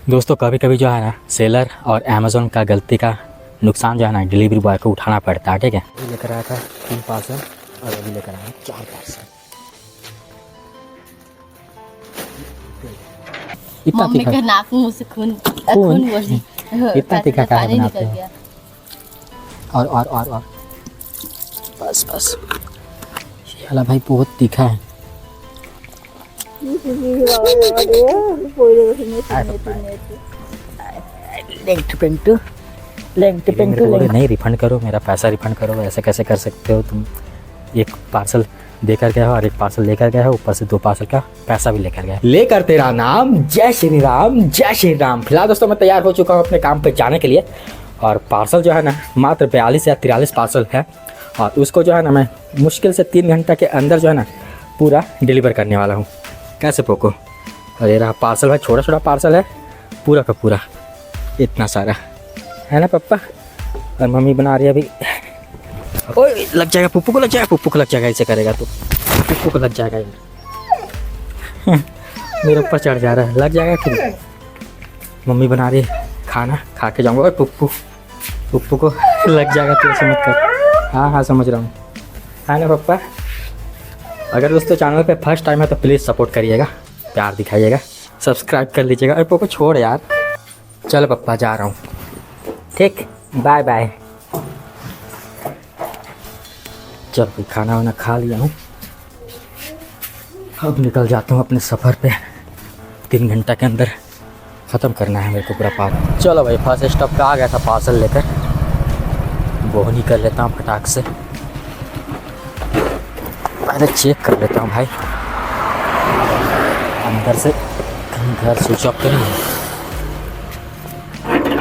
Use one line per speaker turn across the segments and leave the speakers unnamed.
दोस्तों कभी कभी जो है ना सेलर और अमेज़ोन का गलती का नुकसान जो है ना डिलीवरी बॉय को उठाना पड़ता है। ठीक है, अभी लेकर आया था 3 पार्सल और अभी लेकर आया 4 पार्सल। इतना
मम्मी
तीखा
का नाक मुंह से खून
खून
बोली
इतना तीखा क्या है
पानी
बनाते
निकल
हो?
गया।
और बस बस, ये वाला भाई बहुत तीखा है। नहीं रिफंड करो, मेरा पैसा रिफंड करो। ऐसे कैसे कर सकते हो तुम? एक पार्सल देकर गए हो और एक पार्सल लेकर गए हो, ऊपर से 2 पार्सल का पैसा भी लेकर गए। लेकर तेरा नाम, जय श्री राम, जय श्री राम। फिलहाल दोस्तों मैं तैयार हो चुका हूँ अपने काम पे जाने के लिए और पार्सल जो है ना मात्र 42 या 43 पार्सल है और उसको जो है ना मैं मुश्किल से 3 घंटा के अंदर जो है ना पूरा डिलीवर करने वाला हूँ। कैसे पोको? और ये रहा पार्सल भाई, छोटा छोटा पार्सल है, पूरा का पूरा इतना सारा है ना पप्पा। और मम्मी बना रही है अभी। ओए लग जाएगा, पुप्पू को लग जाएगा, पुप्पू को लग जाएगा। ऐसे करेगा तो पुप्पू को लग जाएगा यार। मेरे ऊपर चढ़ जा रहा है, लग जाएगा कि मम्मी बना रही है खाना, खा के जाऊँगा। और पुप्पू को लग जाएगा तो ऐसे मत कर। हाँ समझ रहा हूँ, है ना पप्पा। अगर दोस्तों चैनल पे फर्स्ट टाइम है तो प्लीज़ सपोर्ट करिएगा, प्यार दिखाइएगा, सब्सक्राइब कर लीजिएगा। और पोको छोड़ यार, चलो पप्पा जा रहा हूँ, ठीक, बाय बाय। चल भाई खाना वाना खा लिया हूँ, अब निकल जाता हूँ अपने सफ़र पे। 3 घंटा के अंदर ख़त्म करना है मेरे को पूरा पार्सल। चलो भाई फर्स्ट स्टॉप पे आ गया था पार्सल लेकर, बोहनी कर लेता हूँ फटाक से। पहले चेक कर लेता हूँ भाई अंदर से कहीं घर स्विच ऑफ तो नहीं है।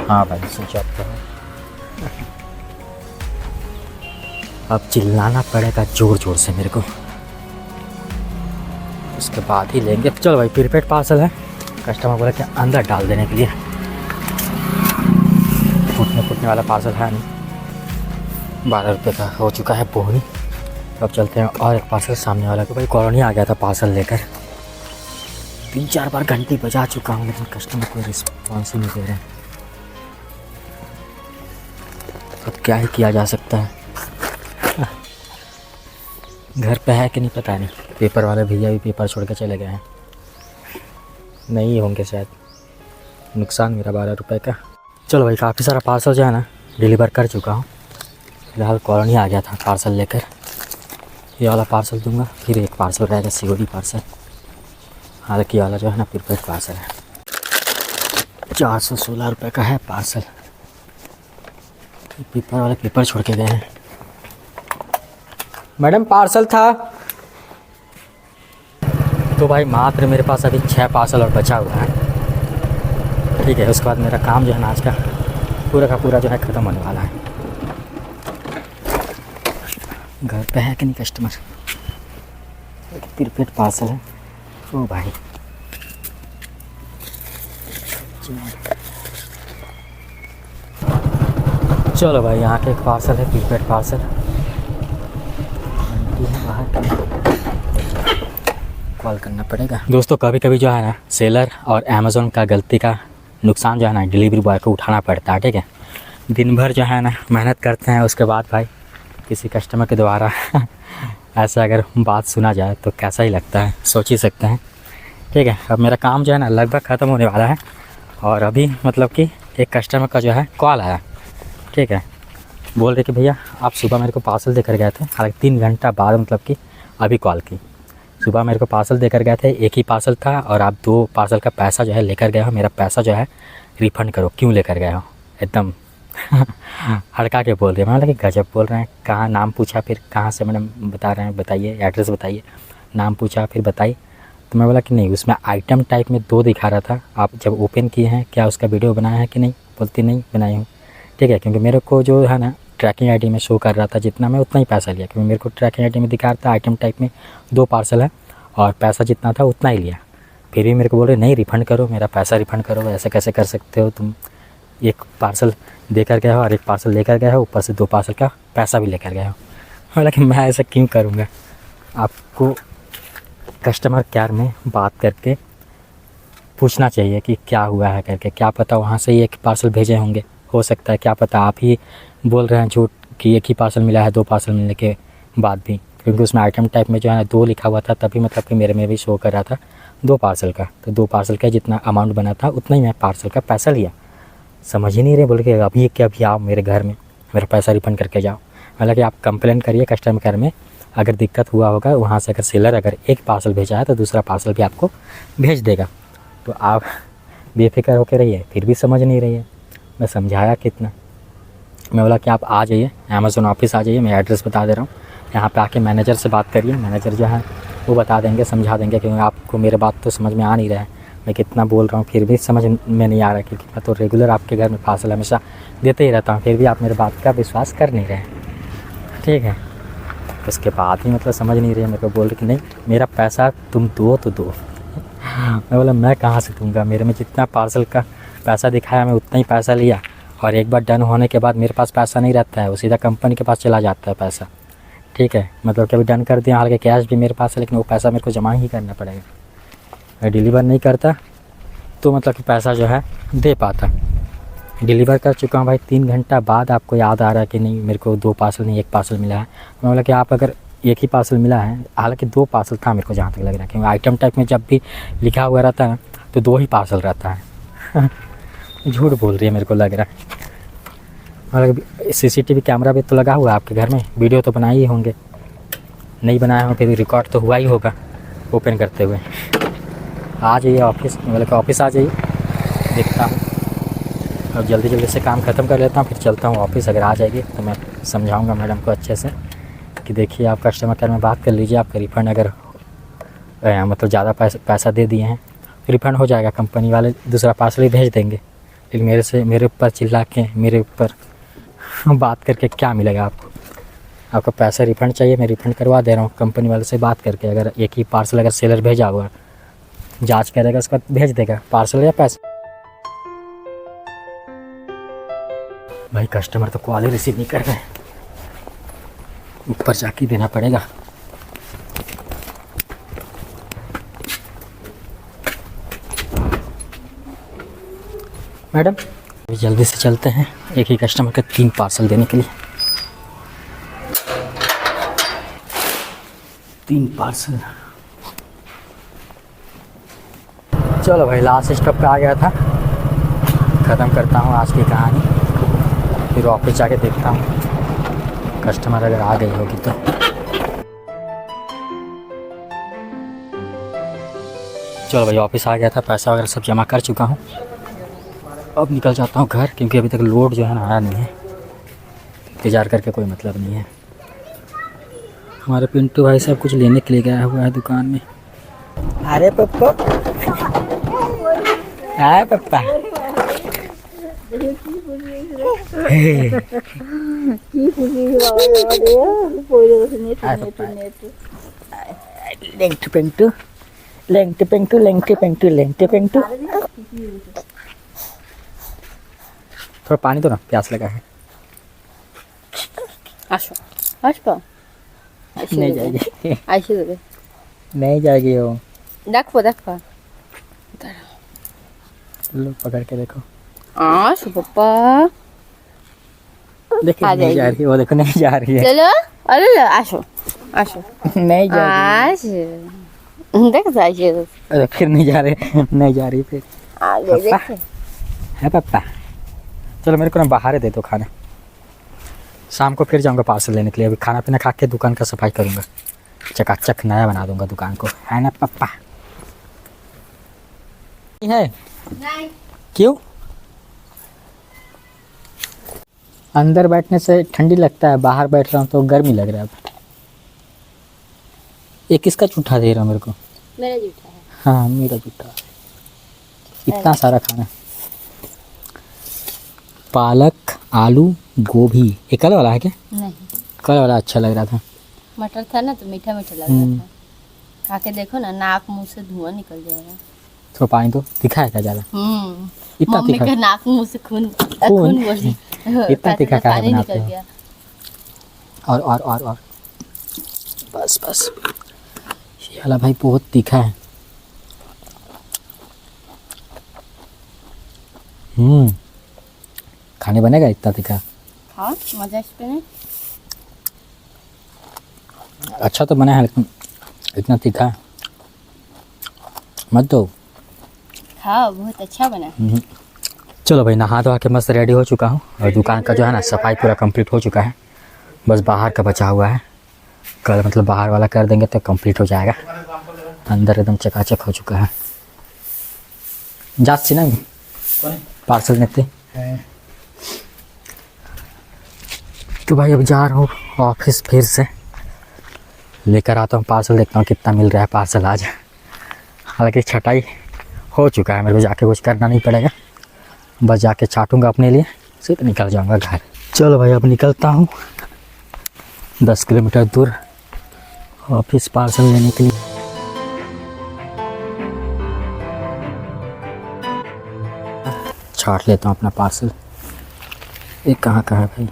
हाँ भाई स्विच ऑफ तो है। अब चिल्लाना पड़ेगा ज़ोर ज़ोर से मेरे को, उसके बाद ही लेंगे। चलो भाई प्रीपेड पार्सल है, कस्टमर बोला कि अंदर डाल देने के लिए। फूटने वाला पार्सल है नहीं। 12 रुपये का हो चुका है बोहनी। अब चलते हैं और एक पार्सल सामने वाला को। भाई कॉलोनी आ गया था पार्सल लेकर, 3-4 बार घंटी बजा चुका हूँ लेकिन कस्टमर कोई रिस्पॉन्स ही नहीं दे रहे। अब क्या ही किया जा सकता है। घर पे है कि नहीं पता नहीं। पेपर वाले भैया भी पेपर छोड़ के चले गए हैं, नहीं होंगे शायद। नुकसान मेरा 12 रुपये का। चलो भाई काफ़ी सारा पार्सल जो है ना डिलीवर कर चुका हूँ। फिलहाल कॉलोनी आ गया था पार्सल लेकर, ये वाला पार्सल दूंगा, फिर एक पार्सल रहेगा सीओडी पार्सल। हालांकि ये वाला जो है ना प्रीपेड पार्सल है। 416 रुपये का है पार्सल। पेपर वाले पेपर छोड़ के गए हैं। मैडम पार्सल था। तो भाई मात्र मेरे पास अभी 6 पार्सल और बचा हुआ है, ठीक है। उसके बाद मेरा काम जो है ना आज का पूरा जो है ख़त्म होने वाला है। घर पे है कि नहीं कस्टमर? प्रीपेड पार्सल है। ओ भाई चलो भाई यहाँ के एक पार्सल है, प्रीपेड पार्सल। कॉल करना पड़ेगा। दोस्तों कभी कभी जो है ना सेलर और अमेज़ोन का गलती का नुकसान जो है ना डिलीवरी बॉय को उठाना पड़ता है, ठीक है। दिन भर जो है ना मेहनत करते हैं, उसके बाद भाई किसी कस्टमर के द्वारा ऐसा अगर बात सुना जाए तो कैसा ही लगता है, सोच ही सकते हैं, ठीक है। अब मेरा काम जो है ना लगभग ख़त्म होने वाला है और अभी मतलब कि एक कस्टमर का जो है कॉल आया, ठीक है। बोल रहे कि भैया आप सुबह मेरे को पार्सल देकर गए थे, हालांकि 3 घंटा बाद मतलब कि अभी कॉल की। सुबह मेरे को पार्सल देकर गए थे, एक ही पार्सल था और आप 2 पार्सल का पैसा जो है लेकर गए हो, मेरा पैसा जो है रिफ़ंड करो, क्यों लेकर गए हो? एकदम हड़का के बोल रहे हैं। मैं लगा कि गजब बोल रहे हैं। कहाँ नाम पूछा, फिर कहाँ से मैडम बता रहे हैं, बताइए एड्रेस बताइए। नाम पूछा फिर बताइए, तो मैं बोला कि नहीं, उसमें आइटम टाइप में 2 दिखा रहा था। आप जब ओपन किए हैं क्या उसका वीडियो बनाया है कि नहीं? बोलती नहीं बनाई हूँ, ठीक है। क्योंकि मेरे को जो है ना ट्रैकिंग आईडी में शो कर रहा था जितना, मैं उतना ही पैसा लिया। क्योंकि मेरे को ट्रैकिंग आईडी में दिखा रहा था आइटम टाइप में 2 पार्सल है और पैसा जितना था उतना ही लिया। फिर भी मेरे को बोल रहे नहीं रिफ़ंड करो, मेरा पैसा रिफ़ंड करो। ऐसे कैसे कर सकते हो तुम? एक पार्सल देकर गए हो और एक पार्सल लेकर गए हो, ऊपर से 2 पार्सल का पैसा भी लेकर गए हो। हालांकि मैं ऐसा क्यों करूँगा? आपको कस्टमर केयर में बात करके पूछना चाहिए कि क्या हुआ है करके, क्या पता वहाँ से ही एक पार्सल भेजे होंगे, हो सकता है, क्या पता आप ही बोल रहे हैं झूठ कि एक ही पार्सल मिला है 2 पार्सल मिलने के बाद भी, क्योंकि उसमें आइटम टाइप में जो है ना 2 लिखा हुआ था, तभी मतलब कि मेरे में भी शो कर रहा था 2 पार्सल का। तो 2 पार्सल का जितना अमाउंट बना था उतना ही मैं पार्सल का पैसा लिया। समझ ही नहीं रहे, बोल के अभी के अभी आओ मेरे घर में, मेरा पैसा रिफंड करके जाओ। हालांकि आप कंप्लेन करिए कस्टमर केयर में, अगर दिक्कत हुआ होगा वहाँ से, अगर सेलर अगर एक पार्सल भेजा है तो दूसरा पार्सल भी आपको भेज देगा। तो आप बेफिक्र होकर रहिए, फिर भी समझ नहीं रही है। मैं समझाया कितना, मैं बोला कि आप आ जाइए अमेज़न ऑफिस आ जाइए, मैं एड्रेस बता दे रहा हूँ, यहाँ पे आके मैनेजर से बात करिए, मैनेजर जो है वो बता देंगे, समझा देंगे, क्योंकि आपको मेरे बात तो समझ में आ नहीं रहा है। मैं कितना बोल रहा हूँ फिर भी समझ में नहीं आ रहा, क्योंकि मैं तो रेगुलर आपके घर में पार्सल हमेशा देते ही रहता हूँ, फिर भी आप मेरे बात का विश्वास कर नहीं रहे। ठीक है, उसके बाद ही मतलब समझ नहीं रहे, मेरे को बोल रहे कि नहीं मेरा पैसा तुम दो तो दो। मैं बोला मैं कहाँ से दूँगा, मेरे में जितना पार्सल का पैसा दिखाया मैं उतना ही पैसा लिया, और एक बार डन होने के बाद मेरे पास पैसा नहीं रहता है, वो सीधा कंपनी के पास चला जाता है पैसा। ठीक है, मतलब कभी डन कर दिया, हालांकि कैश भी मेरे पास है, लेकिन वो पैसा मेरे को जमा ही करना पड़ेगा। मैं डिलीवर नहीं करता तो मतलब कि पैसा जो है दे पाता। डिलीवर कर चुका हूँ भाई, 3 घंटा बाद आपको याद आ रहा है कि नहीं मेरे को 2 पार्सल नहीं 1 पार्सल मिला है। मैं बोला कि आप अगर एक ही पार्सल मिला है, हालांकि 2 पार्सल था मेरे को जहाँ तक लग रहा है, क्योंकि आइटम टाइप में जब भी लिखा हुआ रहता है तो 2 ही पार्सल रहता है। झूठ बोल रही है मेरे को लग रहा है। हालांकि CCTV कैमरा भी तो लगा हुआ है आपके घर में, वीडियो तो बनाए ही होंगे, नहीं बनाए हो फिर भी रिकॉर्ड तो हुआ ही होगा ओपन करते हुए। आ जाइए ऑफिस, मतलब कि ऑफिस आ जाइए, देखता हूँ अब जल्दी जल्दी से काम ख़त्म कर लेता हूँ, फिर चलता हूँ ऑफिस। अगर आ जाएगी तो मैं समझाऊँगा मैडम को अच्छे से कि देखिए आप कस्टमर केयर में बात कर लीजिए, आपका रिफ़ंड अगर मतलब ज़्यादा पैसा दे दिए हैं रिफ़ंड हो जाएगा, कंपनी वाले दूसरा पार्सल ही भेज देंगे। लेकिन मेरे ऊपर चिल्ला के, मेरे ऊपर बात करके क्या मिलेगा आपको? आपका पैसा रिफ़ंड चाहिए, मैं रिफ़ंड करवा दे रहा हूँ कंपनी वाले से बात करके। अगर एक ही पार्सल अगर सेलर भेजा हुआ, जांच करेगा उसके बाद भेज देगा पार्सल या पैसा। भाई कस्टमर तो कॉल ही रिसीव नहीं कर रहे, ऊपर जाके देना पड़ेगा। मैडम जल्दी से चलते हैं, एक ही कस्टमर के 3 पार्सल देने के लिए। 3 पार्सल। चलो भाई लास्ट स्टॉप पे आ गया था, ख़त्म करता हूँ आज की कहानी, फिर ऑफिस जाके देखता हूँ कस्टमर अगर आ गई होगी तो। चलो भाई ऑफिस आ गया था, पैसा वगैरह सब जमा कर चुका हूँ, अब निकल जाता हूँ घर, क्योंकि अभी तक लोड जो है ना आया नहीं है, इंतज़ार करके कोई मतलब नहीं है। हमारे पिंटू भाई सब कुछ लेने के लिए गया हुआ है दुकान में। अरे पप्पा, अरे पप्पा, लेंगटू पेंटू, लेंगटू पेंटू, लेंगटू पेंटू, लेंगटू पेंटू। थोड़ा पानी दो ना, प्यास लगा है।
আসো আসবো
नहीं जाएगी,
আইসে দেবে
नहीं जाएगी वो।
দেখো দেখো
लो पकड़ के देखो,
আসো পাপা
देखो
आ
नहीं जा
जाएगी।
रही, वो देखो नहीं जा रही है,
চলো আরে আসো আসো
नहीं जा रही
আসো দেখো আইসে
अरे फिर नहीं जा रही, नहीं जा रही फिर।
আগে দেখো
है पापा, चलो मेरे को ना बाहर ही दे दो खाना, शाम को फिर जाऊंगा पार्सल लेने के लिए। अभी खाना पीना खा के दुकान का सफाई करूंगा, चकाचक नया बना दूंगा दुकान को, है ना पापा? है
नहीं
क्यों? अंदर बैठने से ठंडी लगता है, बाहर बैठ रहा हूँ तो गर्मी लग रहा है। अब ये किसका जूठा दे रहा मेरे को?
मेरा जूठा है।
हाँ मेरा जूठा। इतना सारा खाना, पालक, आलू, गोभी। ये कल वाला है क्या?
नहीं
कल वाला अच्छा लग रहा था,
मटर था ना तो मीठा मीठा लग रहा था, खा के देखो ना, नाक मुंह से धुआं निकल जाएगा।
थोड़ा पानी तो दिखा है क्या ज़्यादा? इतना
मम्मी
तीखा?
का नाक मुंह से खून
खून?
बोली
इतना तीखा का है
पानी
बनाते
निकल
हो?
गया।
और बस बस, ये वाला भाई बहुत तीखा है। खाने बनेगा इतना तीखा?
खाओ मजा इस पे नहीं।
अच्छा तो बना है लेकिन इतना तीखा मत दो।
खाओ बहुत अच्छा बना।
चलो भाई, नहा धोआ के मस्त रेडी हो चुका हूँ और दुकान का जो है ना सफाई पूरा कंप्लीट हो चुका है। बस बाहर का बचा हुआ है, कल मतलब बाहर वाला कर देंगे तो कंप्लीट हो जाएगा। अंदर एकदम चकाचक हो चुका है। जाती ना पार्सल नेते तो भाई अब जा रहा हूँ ऑफिस, फिर से लेकर आता हूँ पार्सल, देखता हूँ कितना मिल रहा है पार्सल आज। हालांकि छटाई हो चुका है, मेरे को जाके कुछ करना नहीं पड़ेगा, बस जाके छाटूंगा अपने लिए, सीधे निकल जाऊंगा घर। चलो भाई अब निकलता हूँ 10 किलोमीटर दूर ऑफिस पार्सल लेने के लिए। छाट लेता हूँ अपना पार्सल। ये कहाँ का है भाई?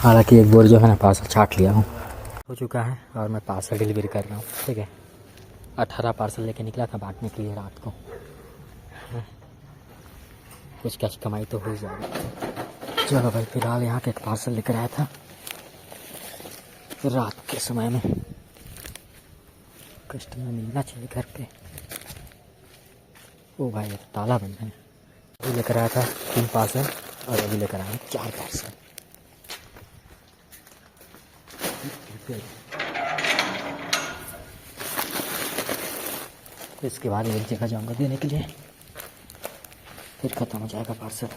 हालांकि एक बोर जो है ना पार्सल छाट लिया हूँ, हो चुका है और मैं पार्सल डिलीवरी कर रहा हूँ। ठीक है, 18 पार्सल लेके निकला था बांटने के लिए रात को। कुछ कैश कमाई तो हो जाएगी। चलो भाई, फिलहाल यहाँ के एक पार्सल लेकर आया था रात के समय में। कस्टमर मिलना चाहिए घर पे। ओ भाई अब ताला बंद है। अभी लेकर आया था 3 पार्सल और अभी लेकर आया 4 पार्सल। इसके बाद एक जगह जाऊंगा देने के लिए, फिर ख़त्म हो जाएगा पार्सल।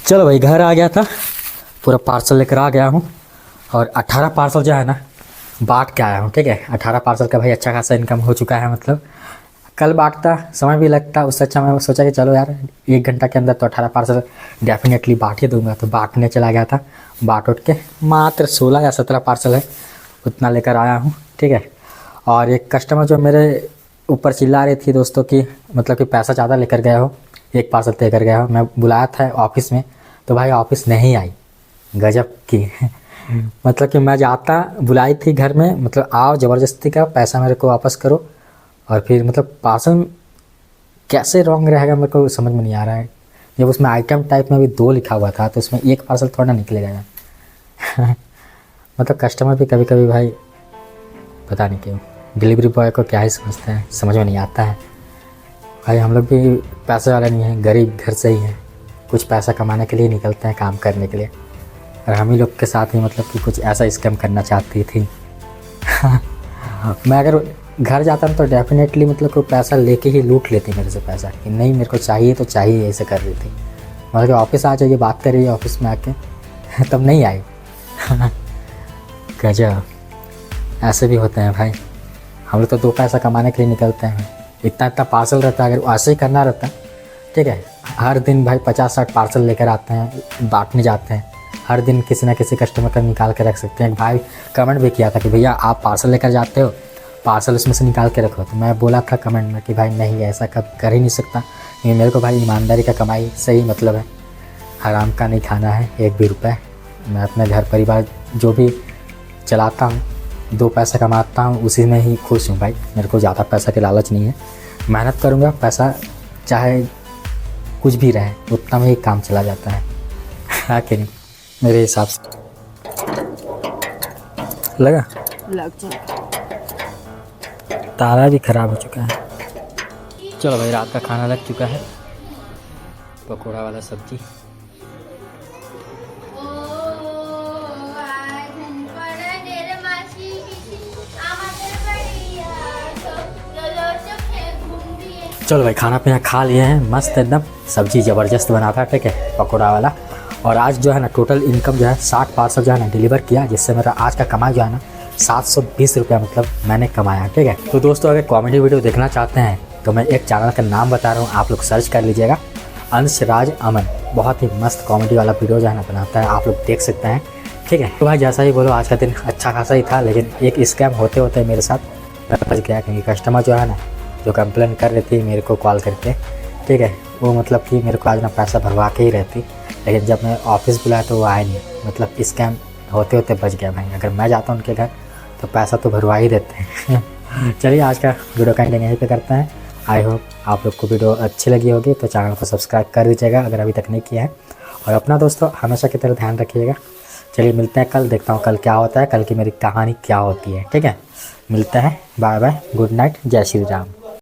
चलो भाई घर आ गया था, पूरा पार्सल लेकर आ गया हूँ और 18 पार्सल जो है ना बांट के आया हूँ। ठीक है, 18 पार्सल का भाई अच्छा खासा इनकम हो चुका है। मतलब कल बांटता समय भी लगता, उससे अच्छा मैं सोचा कि चलो यार 1 घंटा के अंदर तो 18 पार्सल डेफिनेटली बांट ही दूंगा। तो बांटने चला गया था, बांट उठ के मात्र 16 या 17 पार्सल है, उतना लेकर आया हूँ। ठीक है, और एक कस्टमर जो मेरे ऊपर चिल्ला रही थी दोस्तों कि मतलब कि पैसा ज़्यादा लेकर गया हो, एक पार्सल देकर गया हो। मैं बुलाया था ऑफिस में तो भाई ऑफिस नहीं आई, गजब की। मतलब कि मैं जाता, बुलाई थी घर में, मतलब आओ ज़बरदस्ती का पैसा मेरे को वापस करो, और फिर मतलब पार्सल कैसे रॉन्ग रहेगा मेरे को समझ में नहीं आ रहा है। जब उसमें आइटम टाइप में भी 2 लिखा हुआ था तो उसमें एक पार्सल थोड़ा ना निकलेगा। मतलब कस्टमर भी कभी कभी भाई पता नहीं क्यों डिलीवरी बॉय को क्या ही समझते हैं, समझ में नहीं आता है। भाई हम लोग भी पैसे वाले नहीं हैं, गरीब घर से ही हैं, कुछ पैसा कमाने के लिए निकलते हैं काम करने के लिए, और हम ही लोग के साथ ही मतलब कि कुछ ऐसा स्कैम करना चाहती थी। मैं अगर घर जाता तो डेफिनेटली मतलब कोई पैसा लेके ही लूट लेती मेरे से पैसा, कि नहीं मेरे को चाहिए तो चाहिए, ऐसे कर रही थी। मतलब कि ऑफिस आ जाइए, बात कर रही है ऑफिस में आके, तब नहीं आई। गजब, ऐसे भी होते हैं भाई। हम लोग तो 2 पैसा कमाने के लिए निकलते हैं, इतना इतना पार्सल रहता है। अगर ऐसे ही करना रहता, ठीक है, हर दिन भाई 50-60 पार्सल लेकर आते हैं, बांटने जाते हैं, हर दिन किसी ना किसी कस्टमर का निकाल के रख सकते हैं। एक भाई कमेंट भी किया था कि भैया आप पार्सल लेकर जाते हो, पार्सल उसमें से निकाल के रखो। तो मैं बोला था कमेंट में कि भाई नहीं, ऐसा कर ही नहीं सकता, क्योंकि मेरे को भाई ईमानदारी का कमाई से ही मतलब है, हराम का नहीं खाना है 1 भी रुपये। मैं अपने घर परिवार जो भी चलाता हूँ, 2 पैसा कमाता हूँ, उसी में ही खुश हूँ भाई। मेरे को ज़्यादा पैसा के लालच नहीं है, मेहनत करूँगा, पैसा चाहे कुछ भी रहे उतना में ही काम चला जाता है कि नहीं, मेरे हिसाब से। लग चुका, ताला भी ख़राब हो चुका है। चलो भाई रात का खाना लग चुका है, पकौड़ा वाला सब्जी। चलो भाई खाना पीना खा लिए हैं, मस्त एकदम, सब्जी ज़बरदस्त बना था। ठीक है, पकौड़ा वाला। और आज जो है ना टोटल इनकम जो है 60 पार्सल जो है ना डिलीवर किया, जिससे मेरा आज का कमाई जो है ना 720 रुपया मतलब मैंने कमाया। ठीक है, तो दोस्तों अगर कॉमेडी वीडियो देखना चाहते हैं तो मैं एक चैनल का नाम बता रहा हूँ, आप लोग सर्च कर लीजिएगा, अंशराज अमन। बहुत ही मस्त कॉमेडी वाला वीडियो जो है ना बनाता है, आप लोग देख सकते हैं। ठीक है। तो भाई जैसा ही बोलो आज का दिन अच्छा खासा ही था, लेकिन एक स्कैम होते होते मेरे साथ बच गया, क्योंकि कस्टमर जो है ना जो कंप्लेन कर रही थी मेरे को कॉल करके, ठीक है, वो मतलब कि मेरे को आज ना पैसा भरवा के ही रहती, लेकिन जब मैं ऑफिस बुलाया तो वो आए नहीं, मतलब स्कैम होते होते बच गया भाई। अगर मैं जाता हूँ उनके घर तो पैसा तो भरवा ही देते हैं। चलिए आज का वीडियो का एंडिंग यहीं पे करते हैं। आई होप आप लोग को वीडियो अच्छी लगी होगी, तो चैनल को सब्सक्राइब कर दीजिएगा अगर अभी तक नहीं किया है, और अपना दोस्तों हमेशा की तरह ध्यान रखिएगा। चलिए मिलते हैं कल, देखता हूँ कल क्या होता है, कल की मेरी कहानी क्या होती है, ठीक है। मिलते हैं, बाय बाय, गुड नाइट, जय श्री राम।